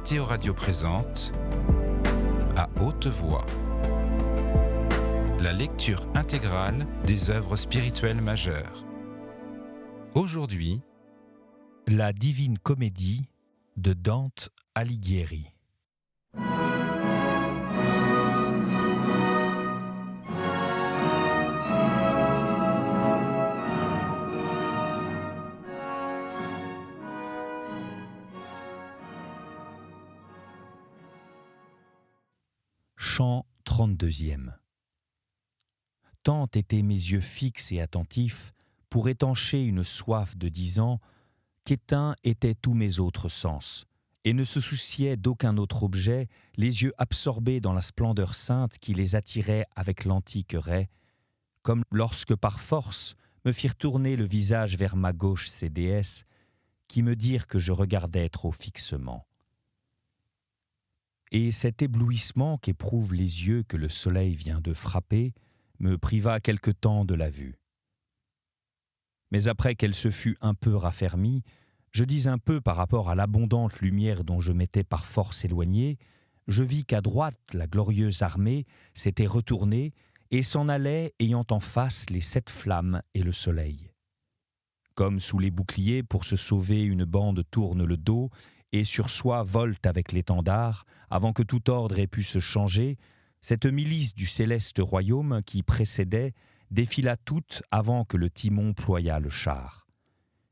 Mathéo Radio présente À haute voix la lecture intégrale des œuvres spirituelles majeures. Aujourd'hui, La Divine Comédie de Dante Alighieri. Chant 32e. Tant étaient mes yeux fixes et attentifs pour étancher une soif de 10 ans, qu'éteints étaient tous mes autres sens, et ne se souciaient d'aucun autre objet, les yeux absorbés dans la splendeur sainte qui les attirait avec l'antique raie, comme lorsque par force me firent tourner le visage vers ma gauche ces déesses, qui me dirent que je regardais trop fixement. Et cet éblouissement qu'éprouvent les yeux que le soleil vient de frapper me priva quelque temps de la vue. Mais après qu'elle se fut un peu raffermie, je dis un peu par rapport à l'abondante lumière dont je m'étais par force éloigné, je vis qu'à droite la glorieuse armée s'était retournée et s'en allait ayant en face les 7 flammes et le soleil. Comme sous les boucliers pour se sauver une bande tourne le dos et sur soi volte avec l'étendard, avant que tout ordre ait pu se changer, cette milice du céleste royaume qui précédait défila toute avant que le timon ployât le char.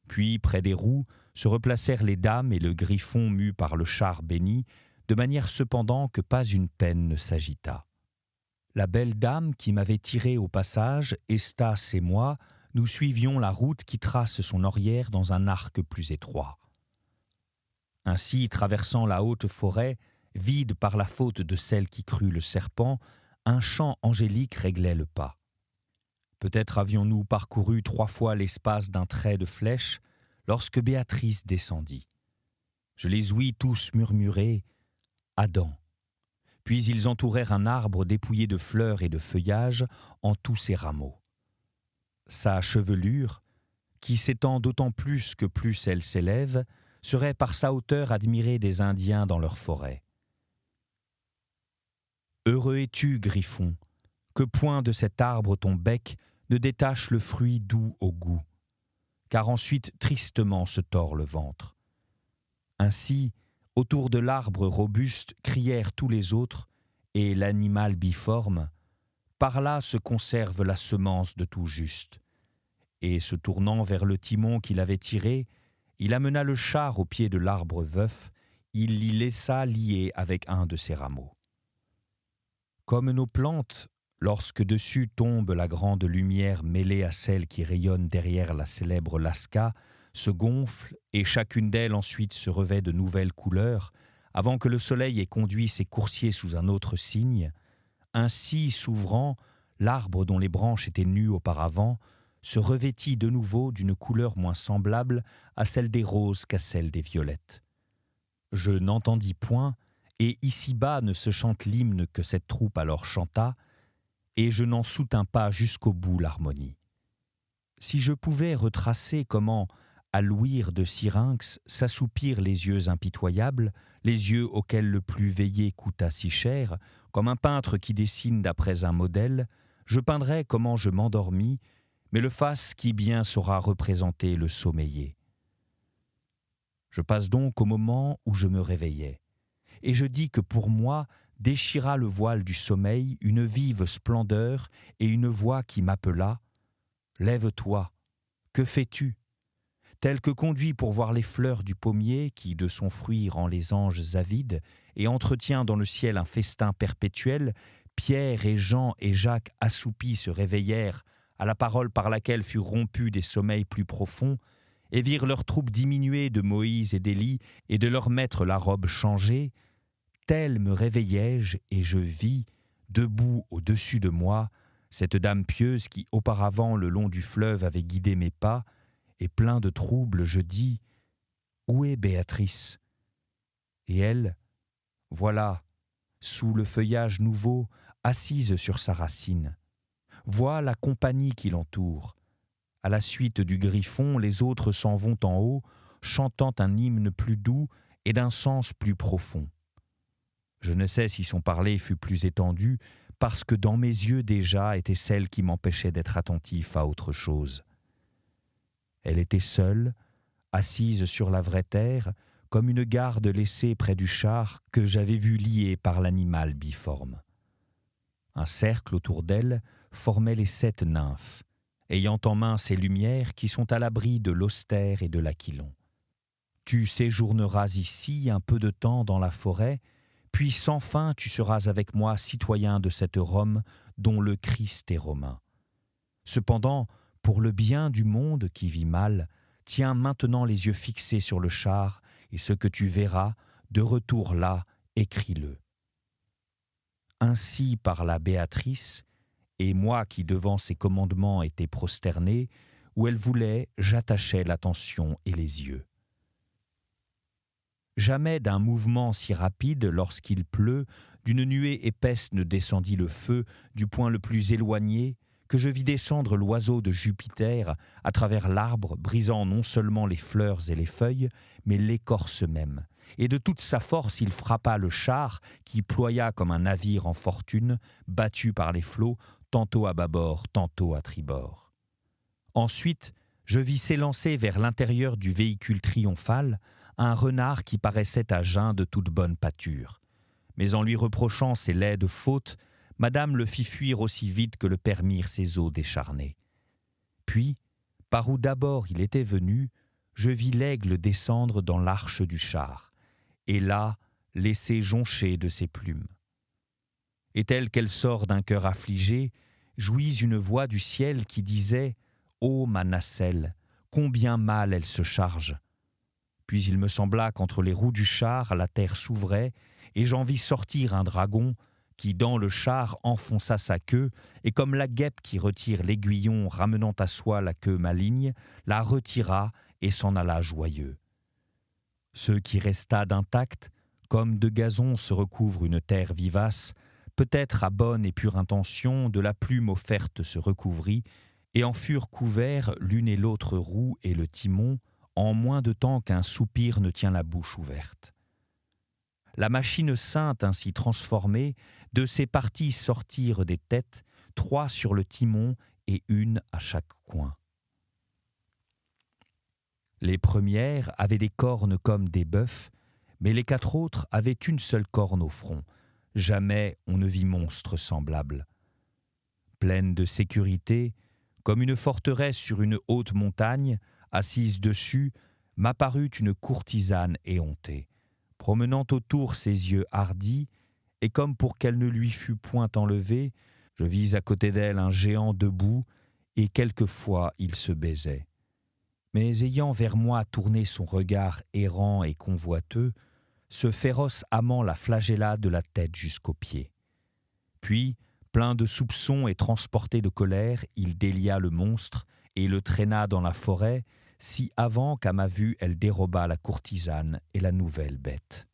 Puis, près des roues, se replacèrent les dames et le griffon mu par le char béni, de manière cependant que pas une peine ne s'agita. La belle dame qui m'avait tiré au passage, Estas et moi, nous suivions la route qui trace son orière dans un arc plus étroit. Ainsi, traversant la haute forêt, vide par la faute de celle qui crut le serpent, un chant angélique réglait le pas. Peut-être avions-nous parcouru 3 fois l'espace d'un trait de flèche, lorsque Béatrice descendit. Je les ouïs tous murmurer « Adam ». Puis ils entourèrent un arbre dépouillé de fleurs et de feuillage en tous ses rameaux. Sa chevelure, qui s'étend d'autant plus que plus elle s'élève, serait par sa hauteur admirée des Indiens dans leur forêt. Heureux es-tu, griffon, que point de cet arbre ton bec ne détache le fruit doux au goût, car ensuite tristement se tord le ventre. Ainsi, autour de l'arbre robuste crièrent tous les autres, et l'animal biforme, par là se conserve la semence de tout juste. Et se tournant vers le timon qu'il avait tiré, il amena le char au pied de l'arbre veuf, il l'y laissa lié avec un de ses rameaux. Comme nos plantes, lorsque dessus tombe la grande lumière mêlée à celle qui rayonne derrière la célèbre Lasca, se gonfle et chacune d'elles ensuite se revêt de nouvelles couleurs, avant que le soleil ait conduit ses coursiers sous un autre signe, ainsi s'ouvrant, l'arbre dont les branches étaient nues auparavant, se revêtit de nouveau d'une couleur moins semblable à celle des roses qu'à celle des violettes. Je n'entendis point, et ici-bas ne se chante l'hymne que cette troupe alors chanta, et je n'en soutins pas jusqu'au bout l'harmonie. Si je pouvais retracer comment, à l'ouïr de Syrinx, s'assoupirent les yeux impitoyables, les yeux auxquels le plus veillé coûta si cher, comme un peintre qui dessine d'après un modèle, je peindrais comment je m'endormis, mais le fasse qui bien saura représenter le sommeillé. Je passe donc au moment où je me réveillais, et je dis que pour moi déchira le voile du sommeil une vive splendeur et une voix qui m'appela « Lève-toi, que fais-tu » tel que conduit pour voir les fleurs du pommier qui de son fruit rend les anges avides et entretient dans le ciel un festin perpétuel, Pierre et Jean et Jacques assoupis se réveillèrent à la parole par laquelle furent rompus des sommeils plus profonds, et virent leur troupe diminuer de Moïse et d'Élie et de leur maître la robe changée, tel me réveillai-je et je vis, debout au-dessus de moi, cette dame pieuse qui auparavant le long du fleuve avait guidé mes pas, et plein de trouble je dis « Où est Béatrice ?» Et elle, voilà, sous le feuillage nouveau, assise sur sa racine. Vois la compagnie qui l'entoure. À la suite du griffon, les autres s'en vont en haut, chantant un hymne plus doux et d'un sens plus profond. Je ne sais si son parler fut plus étendu, parce que dans mes yeux déjà était celle qui m'empêchait d'être attentif à autre chose. Elle était seule, assise sur la vraie terre, comme une garde laissée près du char que j'avais vu lié par l'animal biforme. Un cercle autour d'elle formait les 7 nymphes, ayant en main ces lumières qui sont à l'abri de l'austère et de l'aquilon. Tu séjourneras ici un peu de temps dans la forêt, puis sans fin tu seras avec moi citoyen de cette Rome dont le Christ est romain. Cependant, pour le bien du monde qui vit mal, tiens maintenant les yeux fixés sur le char, et ce que tu verras, de retour là, écris-le. Ainsi parla Béatrice, et moi qui devant ses commandements étais prosterné, où elle voulait, j'attachais l'attention et les yeux. Jamais d'un mouvement si rapide, lorsqu'il pleut, d'une nuée épaisse ne descendit le feu du point le plus éloigné, que je vis descendre l'oiseau de Jupiter à travers l'arbre, brisant non seulement les fleurs et les feuilles, mais l'écorce même. Et de toute sa force il frappa le char, qui ploya comme un navire en fortune, battu par les flots, tantôt à bâbord, tantôt à tribord. Ensuite, je vis s'élancer vers l'intérieur du véhicule triomphal un renard qui paraissait à jeun de toute bonne pâture. Mais en lui reprochant ses laides fautes, Madame le fit fuir aussi vite que le permirent ses os décharnés. Puis, par où d'abord il était venu, je vis l'aigle descendre dans l'arche du char, et là, laisser joncher de ses plumes. Et telle qu'elle sort d'un cœur affligé, jouis une voix du ciel qui disait « Ô ma nacelle, combien mal elle se charge !» Puis il me sembla qu'entre les roues du char, la terre s'ouvrait, et j'en vis sortir un dragon qui, dans le char, enfonça sa queue, et comme la guêpe qui retire l'aiguillon ramenant à soi la queue maligne, la retira et s'en alla joyeux. Ce qui resta d'intact, comme de gazon se recouvre une terre vivace, peut-être à bonne et pure intention de la plume offerte se recouvrit, et en furent couverts l'une et l'autre roue et le timon, en moins de temps qu'un soupir ne tient la bouche ouverte. La machine sainte ainsi transformée, de ses parties sortirent des têtes, 3 sur le timon et 1 à chaque coin. Les premières avaient des cornes comme des bœufs, mais les 4 autres avaient une seule corne au front. Jamais on ne vit monstre semblable. Pleine de sécurité, comme une forteresse sur une haute montagne, assise dessus, m'apparut une courtisane éhontée, promenant autour ses yeux hardis, et comme pour qu'elle ne lui fût point enlevée, je vis à côté d'elle un géant debout, et quelquefois il se baisait. Mais ayant vers moi tourné son regard errant et convoiteux, ce féroce amant la flagella de la tête jusqu'aux pieds. Puis, plein de soupçons et transporté de colère, il délia le monstre et le traîna dans la forêt, si avant qu'à ma vue elle déroba la courtisane et la nouvelle bête.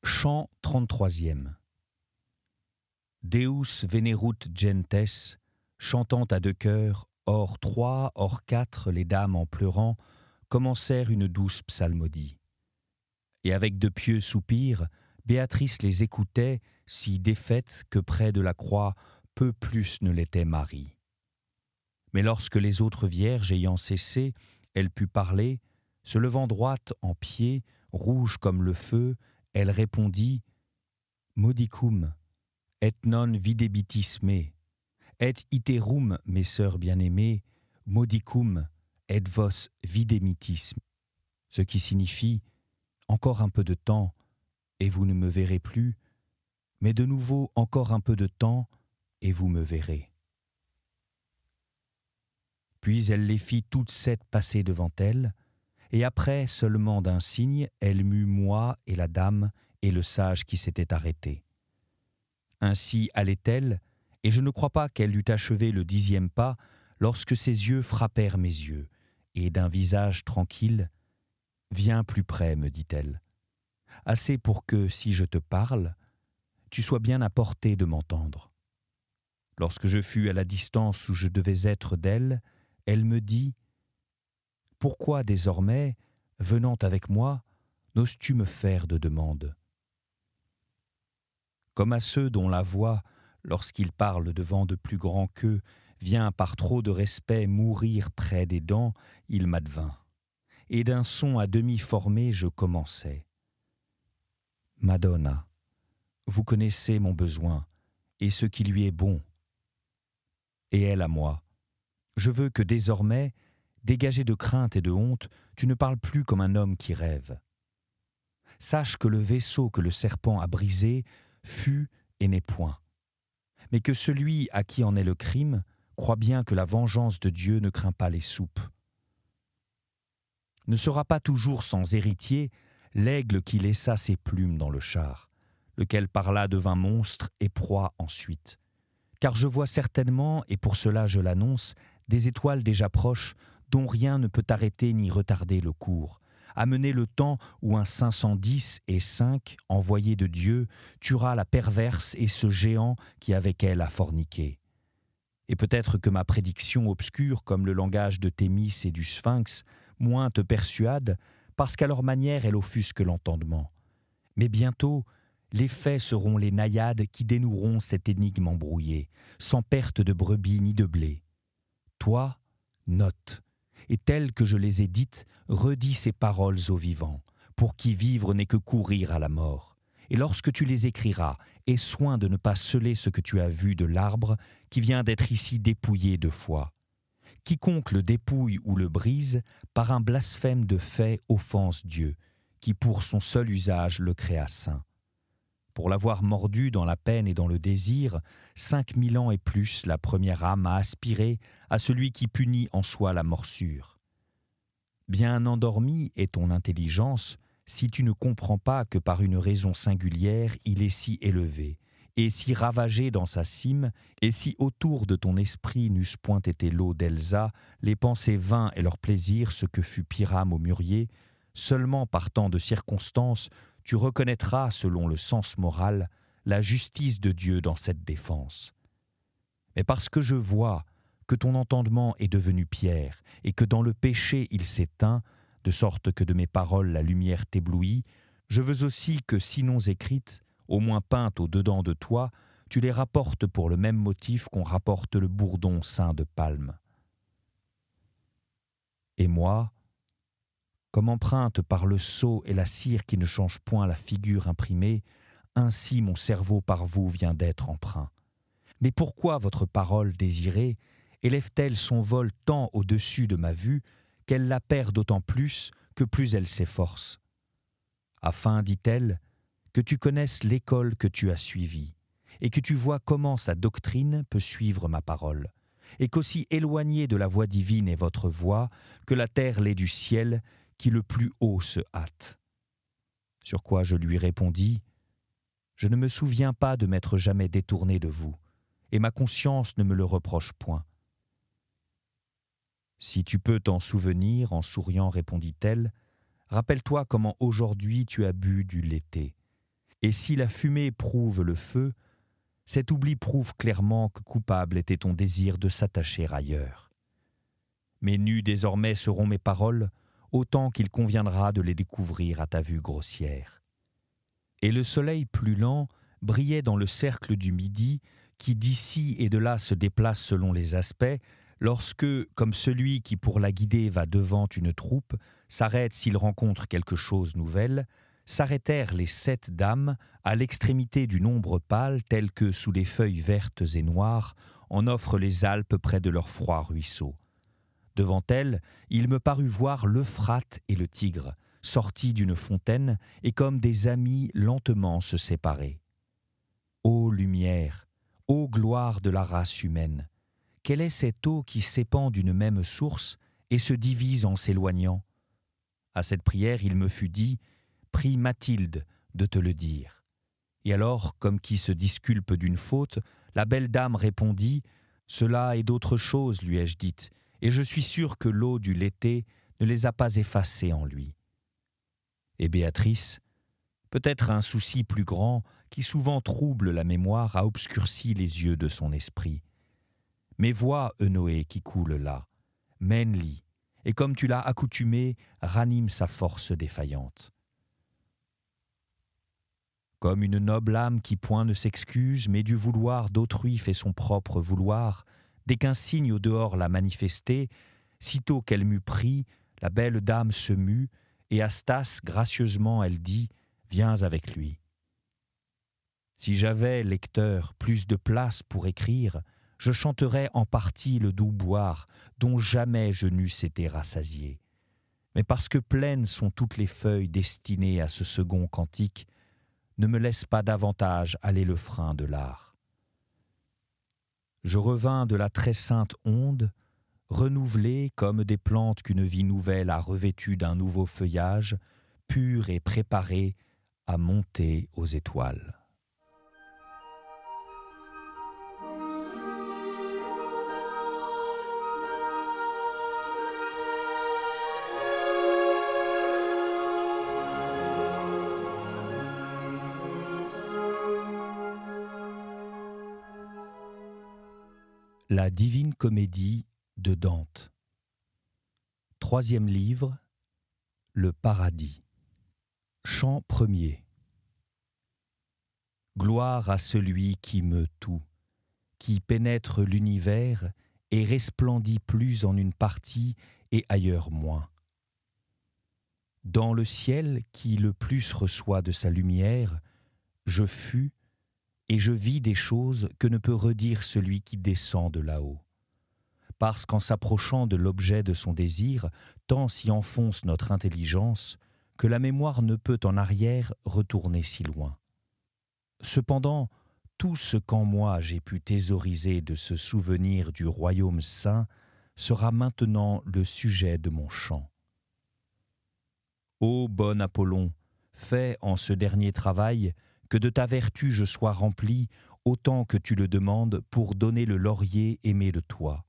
Chant 33e. Deus venerut gentes, chantant à 2 chœurs, hors 3, hors 4, les dames en pleurant, commencèrent une douce psalmodie. Et avec de pieux soupirs, Béatrice les écoutait, si défaite que près de la croix, peu plus ne l'était Marie. Mais lorsque les autres vierges ayant cessé, elle put parler, se levant droite en pied, rouge comme le feu, elle répondit « Modicum, et non videbitis me, et iterum, mes sœurs bien-aimées, modicum, et vos videmitis », ce qui signifie « encore un peu de temps, et vous ne me verrez plus, mais de nouveau encore un peu de temps, et vous me verrez. » Puis elle les fit toutes 7 passer devant elle, et après seulement d'un signe, elle mut moi et la dame et le sage qui s'était arrêté. Ainsi allait-elle, Et je ne crois pas qu'elle eût achevé le 10e pas lorsque ses yeux frappèrent mes yeux, et d'un visage tranquille, « Viens plus près, me dit-elle, assez pour que, si je te parle, tu sois bien à portée de m'entendre. » Lorsque je fus à la distance où je devais être d'elle, elle me dit « Pourquoi désormais, venant avec moi, n'oses-tu me faire de demande ?» Comme à ceux dont la voix, lorsqu'ils parlent devant de plus grands qu'eux, vient par trop de respect mourir près des dents, il m'advint. Et d'un son à demi formé, je commençai. « Madonna, vous connaissez mon besoin et ce qui lui est bon. Et elle à moi. Je veux que désormais, dégagé de crainte et de honte, tu ne parles plus comme un homme qui rêve. Sache que le vaisseau que le serpent a brisé fut et n'est point, mais que celui à qui en est le crime croit bien que la vengeance de Dieu ne craint pas les soupes. Ne sera pas toujours sans héritier l'aigle qui laissa ses plumes dans le char, lequel par là devint monstre et proie ensuite. Car je vois certainement, et pour cela je l'annonce, des étoiles déjà proches dont rien ne peut arrêter ni retarder le cours, amener le temps où un 510 et 5 envoyé de Dieu tuera la perverse et ce géant qui avec elle a forniqué. Et peut-être que ma prédiction obscure comme le langage de Thémis et du Sphinx moins te persuade, parce qu'à leur manière elle offusque l'entendement. Mais bientôt, les faits seront les naïades qui dénoueront cette énigme embrouillée, sans perte de brebis ni de blé. Toi, note, et telles que je les ai dites, redis ces paroles aux vivants, pour qui vivre n'est que courir à la mort. Et lorsque tu les écriras, aie soin de ne pas sceller ce que tu as vu de l'arbre qui vient d'être ici dépouillé 2 fois. Quiconque le dépouille ou le brise, par un blasphème de fait offense Dieu, qui pour son seul usage le créa saint. Pour l'avoir mordu dans la peine et dans le désir, 5000 ans et plus la première âme a aspiré à celui qui punit en soi la morsure. Bien endormie est ton intelligence, si tu ne comprends pas que par une raison singulière il est si élevé, et si ravagé dans sa cime, et si autour de ton esprit n'eussent point été l'eau d'Elsa, les pensées vains et leurs plaisirs ce que fut Pyrame au mûrier, seulement par tant de circonstances, tu reconnaîtras, selon le sens moral, la justice de Dieu dans cette défense. Mais parce que je vois que ton entendement est devenu pierre, et que dans le péché il s'éteint, de sorte que de mes paroles la lumière t'éblouit, je veux aussi que, sinon écrites, au moins peintes au-dedans de toi, tu les rapportes pour le même motif qu'on rapporte le bourdon ceint de palme. Et moi, comme empreinte par le sceau et la cire qui ne changent point la figure imprimée, ainsi mon cerveau par vous vient d'être empreint. Mais pourquoi votre parole désirée élève-t-elle son vol tant au-dessus de ma vue qu'elle la perd d'autant plus que plus elle s'efforce? Afin, dit-elle, que tu connaisses l'école que tu as suivie, et que tu vois comment sa doctrine peut suivre ma parole, et qu'aussi éloignée de la voie divine est votre voie, que la terre l'est du ciel, qui le plus haut se hâte. Sur quoi je lui répondis, « Je ne me souviens pas de m'être jamais détourné de vous, et ma conscience ne me le reproche point. » « Si tu peux t'en souvenir, en souriant, répondit-elle, rappelle-toi comment aujourd'hui tu as bu du léthé. Et si la fumée prouve le feu, cet oubli prouve clairement que coupable était ton désir de s'attacher ailleurs. Mais nues désormais seront mes paroles, autant qu'il conviendra de les découvrir à ta vue grossière. » Et le soleil plus lent brillait dans le cercle du midi, qui d'ici et de là se déplace selon les aspects, lorsque, comme celui qui pour la guider va devant une troupe, s'arrête s'il rencontre quelque chose nouvelle, s'arrêtèrent les 7 dames à l'extrémité du nombre pâle tel que, sous les feuilles vertes et noires, en offrent les Alpes près de leur froid ruisseau. Devant elles, il me parut voir l'Euphrate et le Tigre, sortis d'une fontaine et comme des amis lentement se séparer. Ô lumière, ô gloire de la race humaine, quelle est cette eau qui s'épand d'une même source et se divise en s'éloignant? À cette prière, il me fut dit, prie Mathilde de te le dire. Et alors, comme qui se disculpe d'une faute, La belle dame répondit « Cela est d'autre chose, lui ai-je dite, et je suis sûre que l'eau du Léthé ne les a pas effacées en lui. » Et Béatrice, peut-être un souci plus grand qui souvent trouble la mémoire, a obscurci les yeux de son esprit. Mais vois Eunoé qui coule là, mène-l'y, et comme tu l'as accoutumé, ranime sa force défaillante. Comme une noble âme qui point ne s'excuse, mais du vouloir d'autrui fait son propre vouloir, dès qu'un signe au dehors l'a manifesté, sitôt qu'elle m'eut pris, la belle dame se mut, et à Stas, gracieusement, elle dit « Viens avec lui ». Si j'avais, lecteur, plus de place pour écrire, je chanterais en partie le doux boire dont jamais je n'eusse été rassasié. Mais parce que pleines sont toutes les feuilles destinées à ce second cantique, ne me laisse pas davantage aller le frein de l'art. Je revins de la très sainte onde, renouvelé comme des plantes qu'une vie nouvelle a revêtues d'un nouveau feuillage, pur et préparé à monter aux étoiles. La Divine Comédie de Dante. Troisième livre, Le Paradis. Chant premier. Gloire à celui qui meut tout, qui pénètre l'univers et resplendit plus en une partie et ailleurs moins. Dans le ciel qui le plus reçoit de sa lumière, je fus et je vis des choses que ne peut redire celui qui descend de là-haut. Parce qu'en s'approchant de l'objet de son désir, tant s'y enfonce notre intelligence, que la mémoire ne peut en arrière retourner si loin. Cependant, tout ce qu'en moi j'ai pu thésauriser de ce souvenir du royaume saint sera maintenant le sujet de mon chant. Ô bon Apollon, fais en ce dernier travail que de ta vertu je sois rempli autant que tu le demandes pour donner le laurier aimé de toi.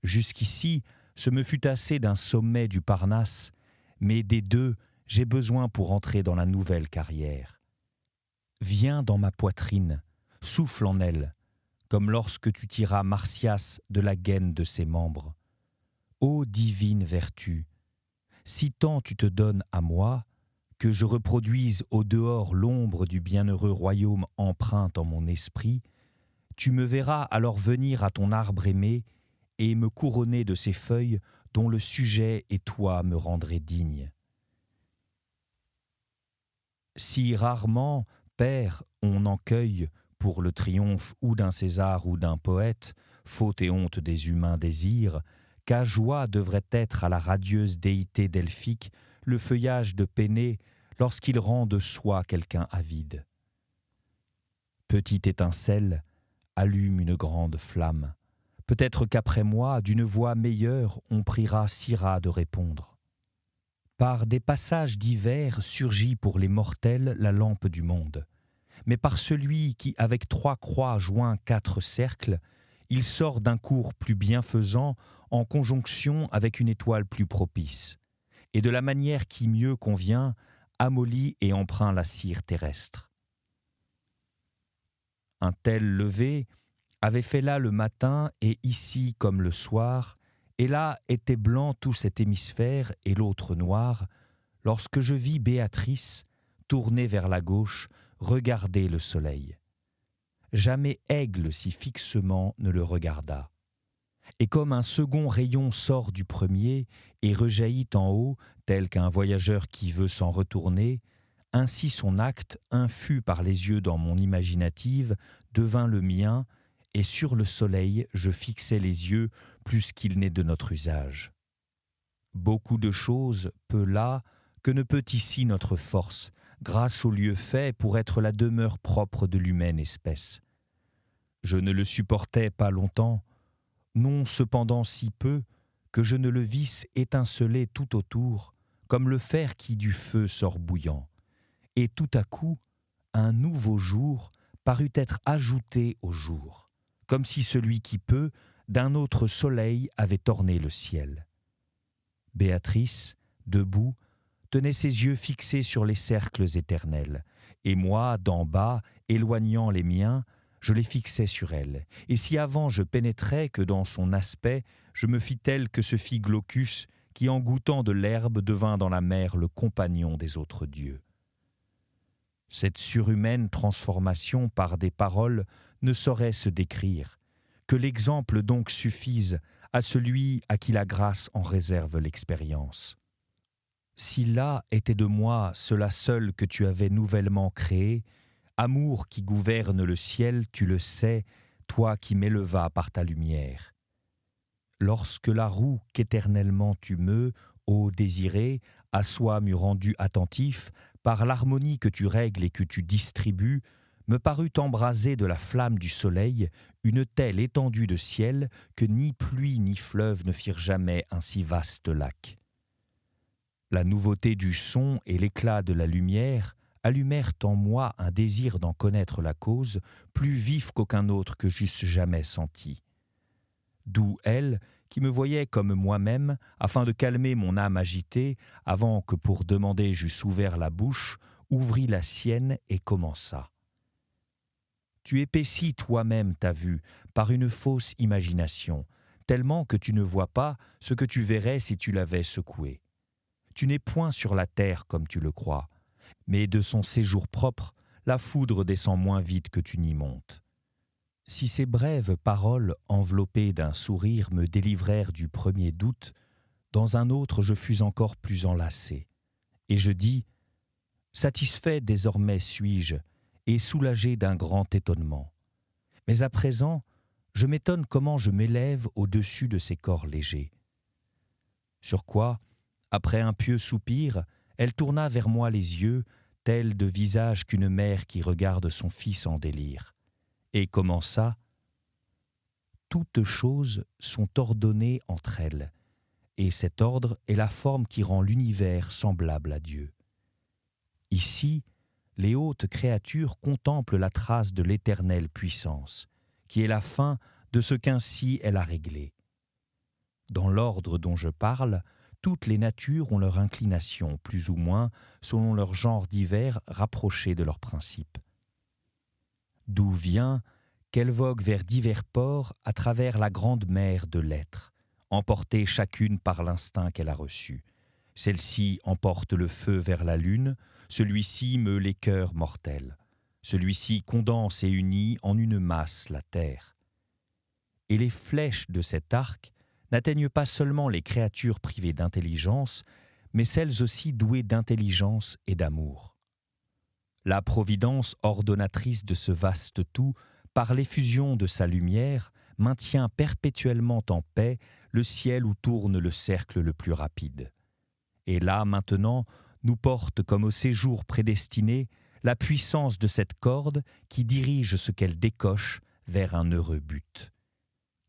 Jusqu'ici, ce me fut assez d'un sommet du Parnasse, mais des deux, j'ai besoin pour entrer dans la nouvelle carrière. Viens dans ma poitrine, souffle en elle, comme lorsque tu tiras Marsyas de la gaine de ses membres. Ô divine vertu, si tant tu te donnes à moi, que je reproduise au dehors l'ombre du bienheureux royaume empreinte en mon esprit, tu me verras alors venir à ton arbre aimé et me couronner de ces feuilles dont le sujet et toi me rendraient digne. Si rarement, Père, on en cueille, pour le triomphe ou d'un César ou d'un poète, faute et honte des humains désirs, qu'à joie devrait être à la radieuse déité delphique le feuillage de Pénée lorsqu'il rend de soi quelqu'un avide. Petite étincelle, allume une grande flamme. Peut-être qu'après moi, d'une voix meilleure, on priera Syrah de répondre. Par des passages divers surgit pour les mortels la lampe du monde. Mais par celui qui, avec 3 croix joint 4 cercles, il sort d'un cours plus bienfaisant en conjonction avec une étoile plus propice, et de la manière qui mieux convient, amollit et empreint la cire terrestre. Un tel lever avait fait là le matin et ici comme le soir, et là était blanc tout cet hémisphère et l'autre noir, lorsque je vis Béatrice, tournée vers la gauche, regarder le soleil. Jamais aigle si fixement ne le regarda. Et comme un second rayon sort du premier et rejaillit en haut, tel qu'un voyageur qui veut s'en retourner, ainsi son acte, infus par les yeux dans mon imaginative, devint le mien, et sur le soleil je fixai les yeux plus qu'il n'est de notre usage. Beaucoup de choses peut là que ne peut ici notre force, grâce au lieu fait pour être la demeure propre de l'humaine espèce. Je ne le supportais pas longtemps, non cependant si peu que je ne le visse étinceler tout autour, comme le fer qui du feu sort bouillant. Et tout à coup, un nouveau jour, parut être ajouté au jour, comme si celui qui peut, d'un autre soleil, avait orné le ciel. Béatrice, debout, tenait ses yeux fixés sur les cercles éternels, et moi, d'en bas, éloignant les miens, je les fixais sur elle, et si avant je pénétrais que dans son aspect, je me fis tel que se fit Glaucus, qui en goûtant de l'herbe devint dans la mer le compagnon des autres dieux. Cette surhumaine transformation par des paroles ne saurait se décrire, que l'exemple donc suffise à celui à qui la grâce en réserve l'expérience. Si là était de moi cela seul que tu avais nouvellement créé, amour qui gouverne le ciel, tu le sais, toi qui m'élevas par ta lumière. Lorsque la roue qu'éternellement tu meus, ô désiré, à soi m'eût rendu attentif, par l'harmonie que tu règles et que tu distribues, me parut embrasée de la flamme du soleil une telle étendue de ciel que ni pluie ni fleuve ne firent jamais un si vaste lac. La nouveauté du son et l'éclat de la lumière allumèrent en moi un désir d'en connaître la cause, plus vif qu'aucun autre que j'eusse jamais senti. D'où elle, qui me voyait comme moi-même, afin de calmer mon âme agitée, avant que pour demander j'eusse ouvert la bouche, ouvrit la sienne et commença. Tu épaissis toi-même ta vue par une fausse imagination, tellement que tu ne vois pas ce que tu verrais si tu l'avais secouée. Tu n'es point sur la terre comme tu le crois, mais de son séjour propre, la foudre descend moins vite que tu n'y montes. Si ces brèves paroles enveloppées d'un sourire me délivrèrent du premier doute, dans un autre je fus encore plus enlacé, et je dis « Satisfait désormais suis-je, et soulagé d'un grand étonnement. Mais à présent, je m'étonne comment je m'élève au-dessus de ces corps légers. » Sur quoi, après un pieux soupir, elle tourna vers moi les yeux, tels de visage qu'une mère qui regarde son fils en délire, et commença « Toutes choses sont ordonnées entre elles, et cet ordre est la forme qui rend l'univers semblable à Dieu. Ici, les hautes créatures contemplent la trace de l'éternelle puissance, qui est la fin de ce qu'ainsi elle a réglé. Dans l'ordre dont je parle, toutes les natures ont leur inclination, plus ou moins, selon leurs genres divers rapprochés de leurs principes. D'où vient qu'elles voguent vers divers ports à travers la grande mer de l'être, emportées chacune par l'instinct qu'elle a reçu. Celle-ci emporte le feu vers la lune, celui-ci meut les cœurs mortels, celui-ci condense et unit en une masse la terre. Et les flèches de cet arc n'atteignent pas seulement les créatures privées d'intelligence, mais celles aussi douées d'intelligence et d'amour. La providence ordonnatrice de ce vaste tout, par l'effusion de sa lumière, maintient perpétuellement en paix le ciel où tourne le cercle le plus rapide. Et là, maintenant, nous porte comme au séjour prédestiné la puissance de cette corde qui dirige ce qu'elle décoche vers un heureux but.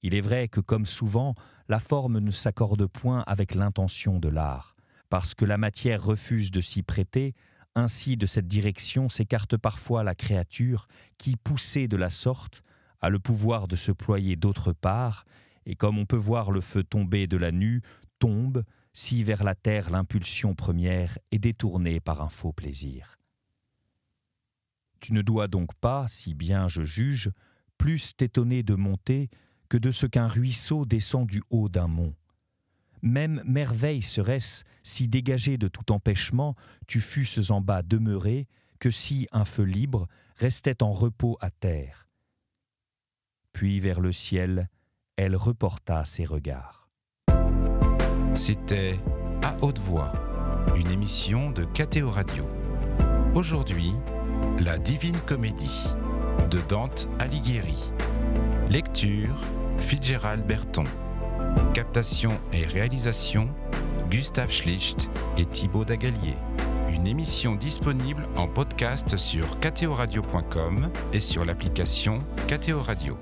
Il est vrai que, comme souvent, la forme ne s'accorde point avec l'intention de l'art, parce que la matière refuse de s'y prêter. Ainsi, de cette direction s'écarte parfois la créature qui, poussée de la sorte, a le pouvoir de se ployer d'autre part, et comme on peut voir le feu tomber de la nue, tombe, si vers la terre l'impulsion première est détournée par un faux plaisir. Tu ne dois donc pas, si bien je juge, plus t'étonner de monter que de ce qu'un ruisseau descend du haut d'un mont. Même merveille serait-ce si dégagé de tout empêchement tu fusses en bas demeuré que si un feu libre restait en repos à terre. Puis vers le ciel, elle reporta ses regards. C'était À haute voix, une émission de KTO Radio. Aujourd'hui, La Divine Comédie de Dante Alighieri. Lecture, Fitzgerald Berton. Captation et réalisation, Gustave Schlicht et Thibaut Dagalier. Une émission disponible en podcast sur ktoradio.com et sur l'application KTO Radio.